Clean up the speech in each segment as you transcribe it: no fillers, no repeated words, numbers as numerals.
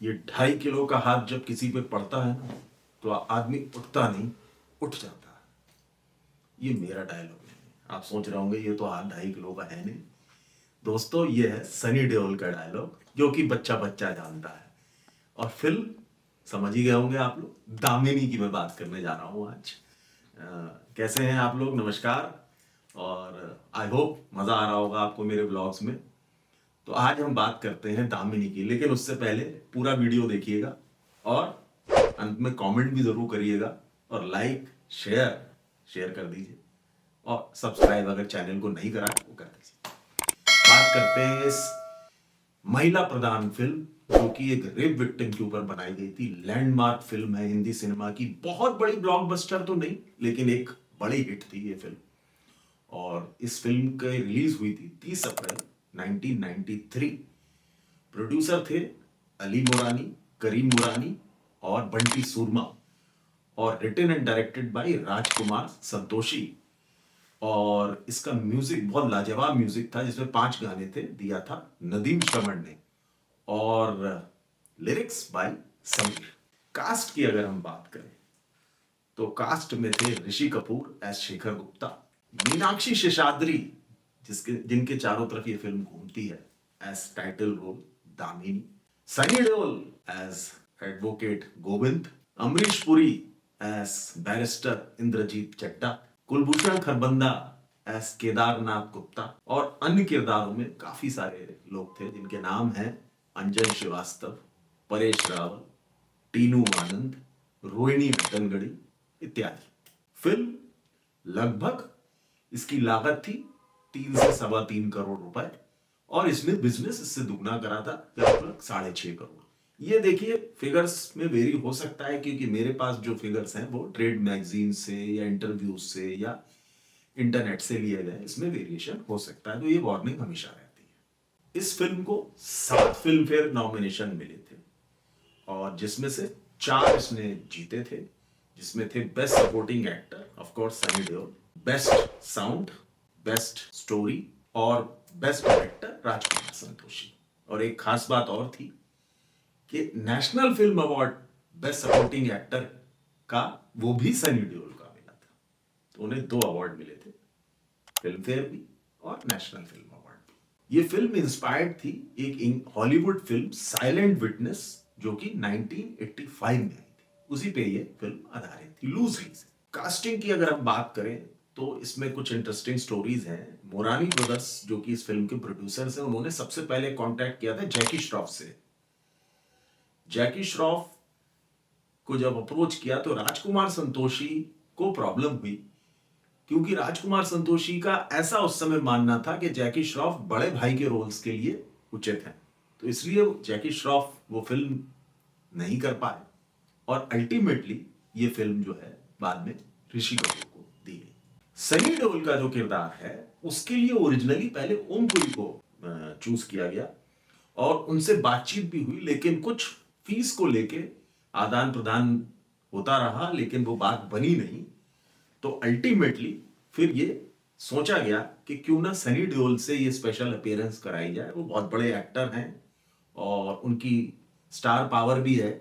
ये 2.5 किलो का हाथ जब किसी पे पड़ता है ना तो आदमी उठता नहीं, उठ जाता है। ये मेरा डायलॉग है। आप सोच रहे होंगे ये तो हाथ 2.5 किलो का है नहीं। दोस्तों ये है सनी देओल का डायलॉग जो कि बच्चा बच्चा जानता है। और फिल्म समझ ही गए होंगे आप लोग, दामिनी की मैं बात करने जा रहा हूँ आज। कैसे हैं आप लोग? नमस्कार। और आई होप मज़ा आ रहा होगा आपको मेरे ब्लॉग्स में। तो आज हम बात करते हैं दामिनी की, लेकिन उससे पहले पूरा वीडियो देखिएगा और अंत में कमेंट भी जरूर करिएगा और लाइक शेयर कर दीजिए और सब्सक्राइब अगर चैनल को नहीं करा वो कर दीजिए। बात करते हैं इस महिला प्रधान फिल्म जो कि एक रेप विक्टिम के ऊपर बनाई गई थी। लैंडमार्क फिल्म है हिंदी सिनेमा की, बहुत बड़ी ब्लॉकबस्टर तो नहीं लेकिन एक बड़ी हिट थी ये फिल्म। और इस फिल्म की रिलीज हुई थी 30 अप्रैल 1993। प्रोड्यूसर थे अली मोरानी, करीम मुरानी और बंटी सूरमा। और written and directed by Rajkumar Santoshi. और इसका म्यूजिक बहुत लाजवाब म्यूजिक था जिसमें 5 गाने थे, दिया था नदीम श्रवण ने। और लिरिक्स बाय समीर। कास्ट की अगर हम बात करें तो कास्ट में थे ऋषि कपूर एस शेखर गुप्ता, मीनाक्षी शेषाद्री जिनके चारों तरफ ये फिल्म घूमती है as title role Damini, Sunny Deol as advocate Govind, Amrish Puri as barrister Indrajeet Chadda, Kulbhushan Kharbanda as Kedarnath Gupta. और अन्य किरदारों में काफी सारे लोग थे जिनके नाम हैं अंजन श्रीवास्तव, परेश रावल, टीनू आनंद, रोहिणी हट्टनगड़ी इत्यादि। फिल्म लगभग इसकी लागत थी 3 से 3.25 करोड़ रुपए और इसने बिजनेस इससे दुगना करा था, लगभग 6.5 करोड़। ये देखिए फिगर्स में वेरी हो सकता है क्योंकि मेरे पास जो फिगर्स हैं वो ट्रेड मैगजीन से या इंटरव्यूज से या इंटरनेट से लिए गए, इसमें वेरिएशन हो सकता है, तो ये वार्निंग हमेशा रहती है। इस फिल्म को 7 फिल्म फेयर नॉमिनेशन मिले थे और जिसमें से 4 इसने जीते थे, जिसमें थे best supporting actor of course Sunny Deol, best sound, best story और बेस्ट डायरेक्टर राजकुमार संतोषी। और एक खास बात और थी कि national film award best supporting actor का वो भी सनी देओल का मिला था। तो उन्हें 2 अवार्ड मिले थे, फिल्म फेयर भी और नेशनल फिल्म अवार्ड भी। ये फिल्म इंस्पायर्ड थी एक हॉलीवुड फिल्म साइलेंट विटनेस जो कि 1985 में आई थी, उसी पे ये फिल्म आधारित थी लूजली से। कास्टिंग की अगर हम बात करें तो इसमें कुछ इंटरेस्टिंग स्टोरीज हैं। मोरानी ब्रदर्स जो कि इस फिल्म के प्रोड्यूसर्स हैं, उन्होंने सबसे पहले कांटेक्ट किया था जैकी श्रॉफ से। जैकी श्रॉफ को जब अप्रोच किया तो राजकुमार संतोषी को प्रॉब्लम हुई क्योंकि राजकुमार संतोषी का ऐसा उस समय मानना था कि जैकी श्रॉफ बड़े भाई के रोल्स के लिए उचित है, तो इसलिए जैकी श्रॉफ वो फिल्म नहीं कर पाए और अल्टीमेटली ये फिल्म जो है बाद में ऋषि कपूर को दी गई। सनी देओल का जो किरदार है उसके लिए ओरिजिनली पहले ओम पुरी को चूज किया गया और उनसे बातचीत भी हुई, लेकिन कुछ फीस को लेके आदान प्रदान होता रहा लेकिन वो बात बनी नहीं। तो अल्टीमेटली फिर ये सोचा गया कि क्यों ना सनी देओल से ये स्पेशल अपीयरेंस कराई जाए। वो बहुत बड़े एक्टर हैं और उनकी स्टार पावर भी है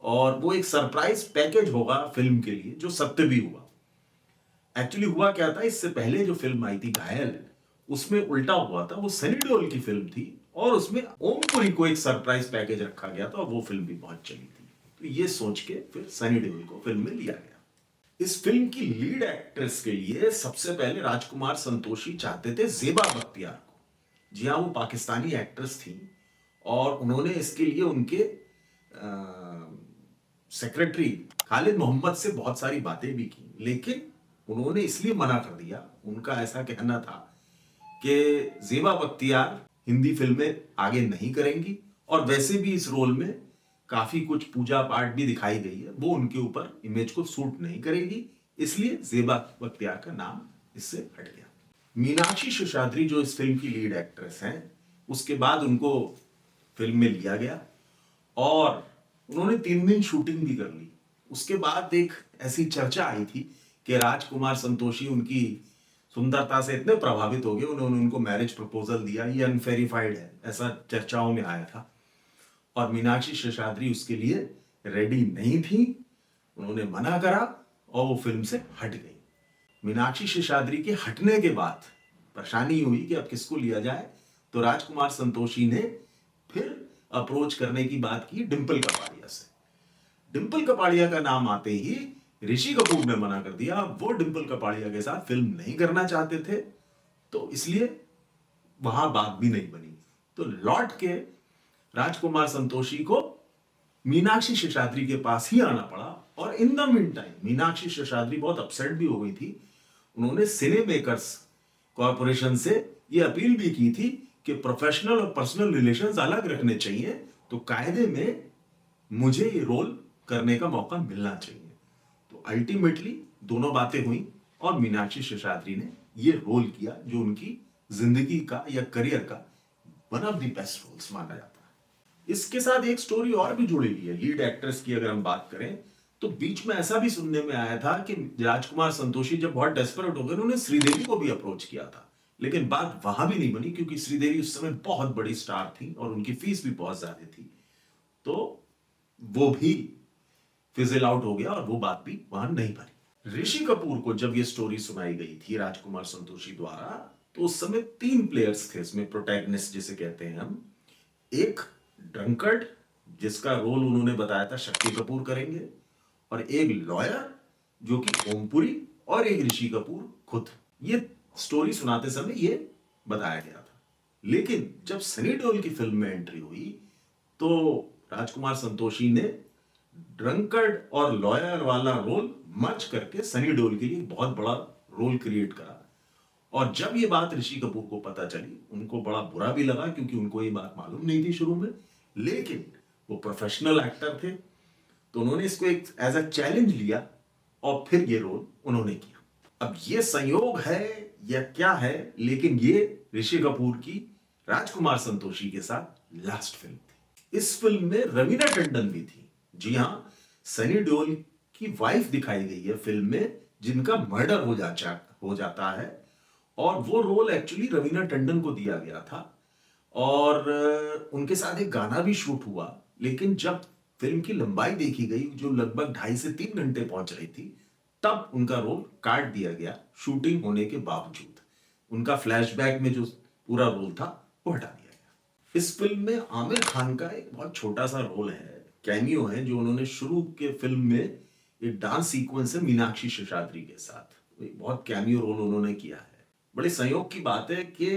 और वो एक सरप्राइज पैकेज होगा फिल्म के लिए, जो सत्य भी हुआ। एक्चुअली हुआ क्या था, इससे पहले जो फिल्म आई थी घायल, उसमें उल्टा हुआ था, वो सनी देओल की फिल्म थी और उसमें ओम पुरी को एक सरप्राइज पैकेज रखा गया था और वो फिल्म भी बहुत चली थी। तो ये सोच के फिर सनी देओल को फिल्म में लिया गया। इस फिल्म की लीड एक्ट्रेस के लिए सबसे पहले राजकुमार संतोषी चाहते थे ज़ेबा बख्तियार को। जी हाँ, वो पाकिस्तानी एक्ट्रेस थी और उन्होंने इसके लिए उनके सेक्रेटरी खालिद मोहम्मद से बहुत सारी बातें भी की, लेकिन उन्होंने इसलिए मना कर दिया। उनका ऐसा कहना था कि ज़ेबा बख्तियार हिंदी फिल्में आगे नहीं करेंगी और वैसे भी इस रोल में काफी कुछ पूजा पाठ भी दिखाई गई है, वो उनके ऊपर इमेज को सूट नहीं करेगी, इसलिए ज़ेबा बख्तियार का नाम इससे हट गया। मीनाक्षी शेषाद्री जो इस फिल्म की लीड एक्ट्रेस हैं, उसके बाद उनको फिल्म में लिया गया और उन्होंने 3 दिन शूटिंग भी कर ली। उसके बाद एक ऐसी चर्चा आई थी कि राजकुमार संतोषी उनकी सुंदरता से इतने प्रभावित हो गए, उन्होंने उनको मैरिज प्रपोजल दिया। ये अनवेरिफाइड है, ऐसा चर्चाओं में आया था। और मीनाक्षी शेषाद्री उसके लिए रेडी नहीं थी। उन्होंने मना करा और वो फिल्म से हट गई। मीनाक्षी शेषाद्री के हटने के बाद परेशानी हुई कि अब किसको लिया जाए, तो राजकुमार संतोषी ने फिर अप्रोच करने की बात की डिंपल कपाड़िया से। डिंपल कपाड़िया का नाम आते ही ऋषि कपूर ने मना कर दिया। वो डिंपल कपाड़िया के साथ फिल्म नहीं करना चाहते थे, तो इसलिए वहां बात भी नहीं बनी। तो लौट के राजकुमार संतोषी को मीनाक्षी शेषाद्री के पास ही आना पड़ा। और in the mean time Meenakshi Seshadri बहुत अपसेट भी हो गई थी। उन्होंने सिने मेकर्स कॉरपोरेशन से यह अपील भी की थी कि प्रोफेशनल और पर्सनल रिलेशंस अलग रखने चाहिए, तो कायदे में मुझे ये रोल करने का मौका मिलना चाहिए। तो अल्टीमेटली दोनों बातें हुई और मीनाक्षी शेषाद्री ने ये रोल किया जो उनकी जिंदगी का या करियर का one of the best roles माना जाता है। इसके साथ एक स्टोरी और भी जुड़ी हुई है। लीड एक्ट्रेस की अगर हम बात करें तो बीच में ऐसा भी सुनने में आया था कि राजकुमार संतोषी जब बहुत डेस्परेट हो गए, उन्होंने श्रीदेवी को भी अप्रोच किया था, लेकिन बात वहां भी नहीं बनी क्योंकि श्रीदेवी उस समय बहुत बड़ी स्टार थी और उनकी फीस भी बहुत ज्यादा थी। तो वो भी फिजल आउट हो गया और वो बात भी वहां नहीं बनी। ऋषि कपूर को जब ये स्टोरी सुनाई गई थी राजकुमार संतोषी द्वारा, तो उस समय 3 प्लेयर्स थे इसमें, प्रोटैगनिस्ट जिसे कहते हैं हम। एक ड्रंकर्ड जिसका रोल उन्होंने बताया था शक्ति कपूर करेंगे, और एक लॉयर जो कि ओमपुरी, और एक ऋषि कपूर खुद। ये स्टोरी सुनाते समय ये बताया गया था। लेकिन जब सनी देओल की फिल्म में एंट्री हुई तो राजकुमार संतोषी ने ड्रंकर्ड और लॉयर वाला रोल मर्ज करके सनी देओल के लिए बहुत बड़ा रोल क्रिएट करा। और जब ये बात ऋषि कपूर को पता चली, उनको बड़ा बुरा भी लगा क्योंकि उनको ये बात मालूम नहीं थी शुरू में, लेकिन वो प्रोफेशनल एक्टर थे तो उन्होंने इसको एक एज अ चैलेंज लिया और फिर ये रोल उन्होंने किया। अब ये संयोग है या क्या है, लेकिन ये ऋषि कपूर की राजकुमार संतोषी के साथ लास्ट फिल्म थी। इस फिल्म में रवीना टंडन भी थी। जी हां, सनी देओल की वाइफ दिखाई गई है फिल्म में, जिनका मर्डर हो जाता है, और वो रोल एक्चुअली रवीना टंडन को दिया गया था। और उनके साथ एक गाना भी शूट हुआ, लेकिन जब फिल्म की लंबाई देखी गई जो लगभग 2.5 से 3 घंटे पहुंच रही थी, तब उनका रोल काट दिया गया शूटिंग होने के बावजूद। उनका फ्लैशबैक में जो पूरा रोल था वो हटा दिया गया। इस फिल्म में आमिर खान का एक बहुत छोटा सा रोल है, कैमियो है, जो उन्होंने शुरू के फिल्म में एक डांस सीक्वेंस है मीनाक्षी शेषाद्री के साथ, एक बहुत कैमियो रोल उन्होंने किया है। बड़े संयोग की बात है कि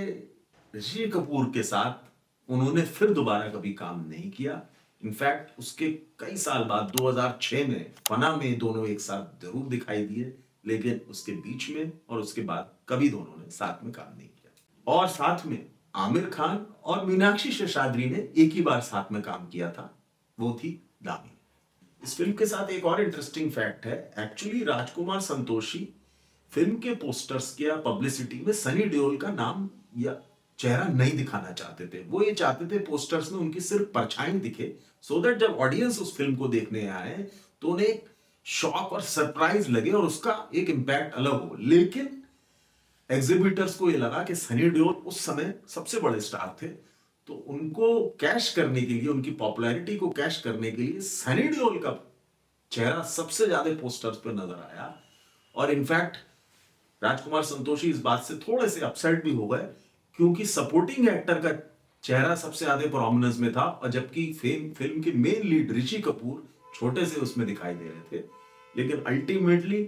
ऋषि कपूर के साथ उन्होंने फिर दोबारा कभी काम नहीं किया। इनफैक्ट उसके कई साल बाद 2006 में फना में दोनों एक साथ जरूर दिखाई दिए, लेकिन उसके बीच में और उसके बाद कभी दोनों ने साथ में काम नहीं किया। और साथ में आमिर खान और मीनाक्षी शेषाद्री ने एक ही बार साथ में काम किया था, वो थी दामिनी। इस फिल्म के साथ एक और इंटरेस्टिंग फैक्ट है। एक्चुअली राजकुमार संतोषी फिल्म के पोस्टर्स के या पब्लिसिटी में सनी देओल का नाम या चेहरा नहीं दिखाना चाहते थे। वो ये चाहते थे पोस्टर्स में उनकी सिर्फ परछाई दिखे, सो दैट जब ऑडियंस उस फिल्म को देखने आए तो उन्हें एक शॉक और सरप्राइज लगे और उसका एक इंपैक्ट अलग हो। लेकिन एग्जिबिटर्स को ये लगा कि सनी देओल उस समय सबसे बड़े स्टार थे, तो उनको कैश करने के लिए, उनकी पॉपुलैरिटी को कैश करने के लिए सनी देओल का चेहरा सबसे ज्यादा पोस्टर्स पर नजर आया। और इनफैक्ट राजकुमार संतोषी इस बात से थोड़े से अपसेट भी हो गए क्योंकि सपोर्टिंग एक्टर का चेहरा सबसे ज्यादा प्रोमिनेंस में था, और जबकि फिल्म के मेन लीड ऋषि कपूर छोटे से उसमें दिखाई दे रहे थे। लेकिन अल्टीमेटली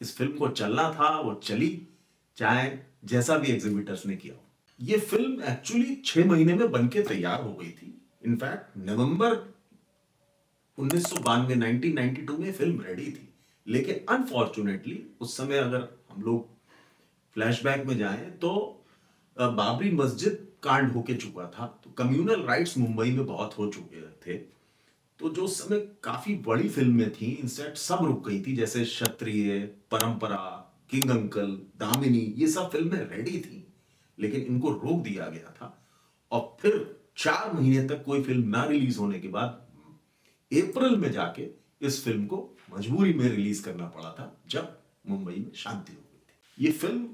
इस फिल्म को चलना था, वो चली, चाहे जैसा भी एग्जिबिटर्स ने किया। ये फिल्म एक्चुअली 6 महीने में बनके तैयार हो गई थी। इनफैक्ट नवंबर 1992 1992 में फिल्म रेडी थी, लेकिन अनफॉर्चुनेटली उस समय अगर हम लोग फ्लैशबैक में जाएं तो बाबरी मस्जिद कांड होके चुका था, तो कम्युनल राइट्स मुंबई में बहुत हो चुके थे। तो जो उस समय काफी बड़ी फिल्में थी, इंस्टेंट सब रुक गई थी, जैसे क्षत्रिय, परंपरा, किंग अंकल, दामिनी, ये सब फिल्में रेडी थी, लेकिन इनको रोक दिया गया था। और फिर 4 महीने तक कोई फिल्म ना रिलीज होने के बाद अप्रैल में जाके इस फिल्म को मजबूरी में रिलीज करना पड़ा था, जब मुंबई में शांति हो गई थी। ये फिल्म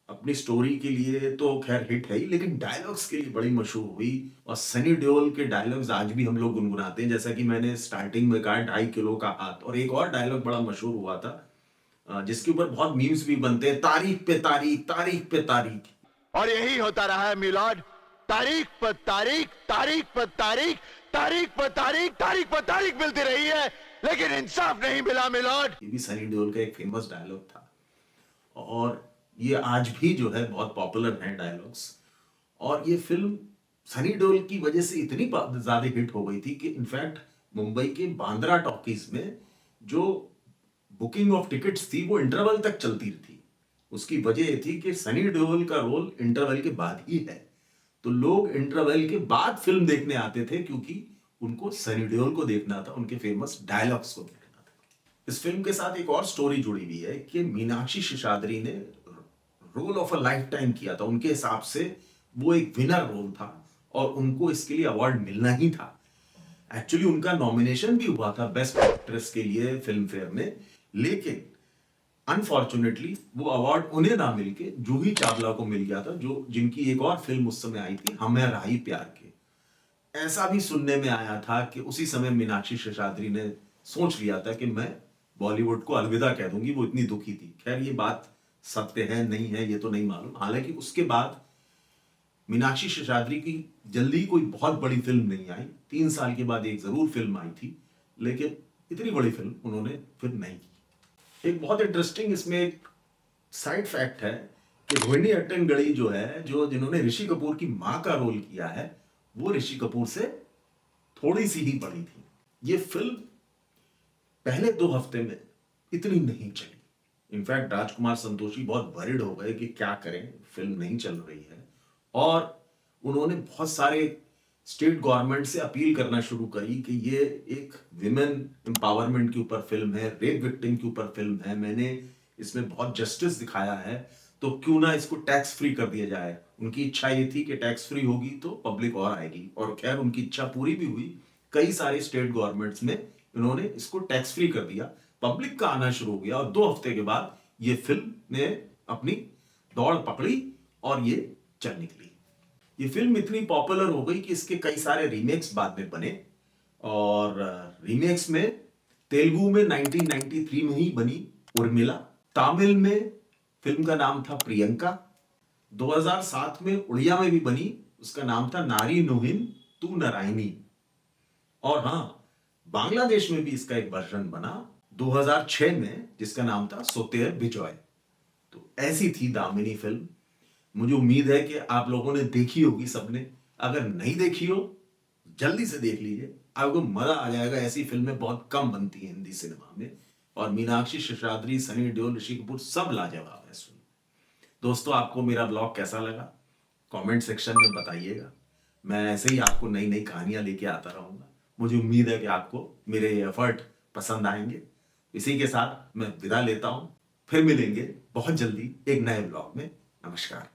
अपनी स्टोरी के लिए तो खैर हिट है ही, लेकिन डायलॉग्स के लिए बड़ी मशहूर हुई। और सनी देओल के डायलॉग्स आज भी हम लोग गुनगुनाते हैं, जैसा कि मैंने स्टार्टिंग में कहा, 2.5 किलो का हाथ। और एक और डायलॉग बड़ा मशहूर हुआ था, जिसके ऊपर बहुत मीम्स भी बनते हैं, तारीख पे तारीख, तारीख पे तारीख। और यही होता रहा है मिलॉर्ड, तारीख पर तारीख, तारीख पर तारीख, तारीख पर तारीख, तारीख पर तारीख मिलती रही है, लेकिन इंसाफ नहीं मिला मिलॉर्ड। ये भी सनी देओल का एक फेमस डायलॉग था, और ये आज भी जो है बहुत पॉपुलर है डायलॉग्स। और ये फिल्म सनी देओल की वजह से इतनी ज्यादा हिट हो गई थी कि इनफैक्ट मुंबई के बांद्रा टॉकीज में जो बुकिंग ऑफ टिकट्स थी वो इंटरवल तक चलती थी। उसकी वजह ये थी कि सनी देओल का रोल इंटरवल के बाद ही है, तो लोग इंटरवल के बाद फिल्म देखने आते थे, क्योंकि उनको सनी देओल को देखना था, उनके फेमस डायलॉग्स को देखना था। इस फिल्म के साथ एक और स्टोरी जुड़ी हुई है कि मीनाक्षी शेषाद्री ने role of a lifetime किया था। उनके हिसाब से वो एक विनर रोल था और उनको इसके लिए अवार्ड मिलना ही था। एक्चुअली उनका नॉमिनेशन भी हुआ था बेस्ट एक्ट्रेस के लिए फिल्म फेयर में, लेकिन अनफॉर्चुनेटली वो अवार्ड उन्हें ना मिलके जूही चावला को मिल गया था, जो जिनकी एक और फिल्म उस समय आई थी, हम हैं राही प्यार के। ऐसा भी सुनने में आया था कि उसी समय मीनाक्षी शेषाद्री ने सोच लिया था कि मैं बॉलीवुड को अलविदा कह दूंगी, वो इतनी दुखी थी। खैर ये बात सत्य है नहीं है ये तो नहीं मालूम। हालांकि उसके बाद मीनाक्षी शेषाद्री की जल्दी कोई बहुत बड़ी फिल्म नहीं आई, 3 साल के बाद एक जरूर फिल्म आई थी, लेकिन इतनी बड़ी फिल्म उन्होंने फिर नहीं की। एक बहुत इंटरेस्टिंग इसमें एक साइड फैक्ट है कि रोहिणी हट्टंगड़ी जो है, जो जिन्होंने ऋषि कपूर की मां का रोल किया है, वो ऋषि कपूर से थोड़ी सी ही बड़ी थी। ये फिल्म पहले 2 हफ्ते में इतनी नहीं चली। इनफैक्ट राजकुमार संतोषी बहुत वरिड हो गए कि क्या करें, फिल्म नहीं चल रही है। और उन्होंने बहुत सारे स्टेट गवर्नमेंट से अपील करना शुरू करी कि ये एक विमेन एम्पावरमेंट के ऊपर फिल्म है, रेप विक्टिम के ऊपर फिल्म है, मैंने इसमें बहुत जस्टिस दिखाया है, तो क्यों ना इसको टैक्स फ्री कर दिया जाए। उनकी इच्छा ये थी कि टैक्स फ्री होगी तो पब्लिक और आएगी, और खैर उनकी इच्छा पूरी भी हुई। कई सारे स्टेट गवर्नमेंट्स में इन्होंने इसको टैक्स फ्री कर दिया, पब्लिक का आना शुरू हो गया, और 2 हफ्ते के बाद ये फिल्म ने अपनी दौड़ पकड़ी और ये चल निकली। ये फिल्म इतनी पॉपुलर हो गई कि इसके कई सारे रीमेक्स बाद में बने, और रीमेक्स में तेलुगु में 1993 में ही बनी उर्मिला, तमिल में फिल्म का नाम था प्रियंका, 2007 में उड़िया में भी बनी, उसका नाम था नारी नुहिन तू नारायणी, और हाँ बांग्लादेश में भी इसका एक वर्जन बना 2006 में, जिसका नाम था सोतेर बिजॉय। तो ऐसी थी दामिनी फिल्म। मुझे उम्मीद है कि आप लोगों ने देखी होगी सबने। अगर नहीं देखी हो जल्दी से देख लीजिए, आपको मजा आ जाएगा। ऐसी फिल्में बहुत कम बनती हैं हिंदी सिनेमा में, और मीनाक्षी शेषाद्री, सनी देओल, ऋषि कपूर सब लाजवाब है इसमें। दोस्तों आपको मेरा ब्लॉग कैसा लगा कमेंट सेक्शन में बताइएगा। मैं ऐसे ही आपको नई नई कहानियां लेके आता रहूंगा। मुझे उम्मीद है कि आपको मेरे ये एफर्ट पसंद आएंगे। इसी के साथ मैं विदा लेता हूं, फिर मिलेंगे बहुत जल्दी एक नए ब्लॉग में। नमस्कार।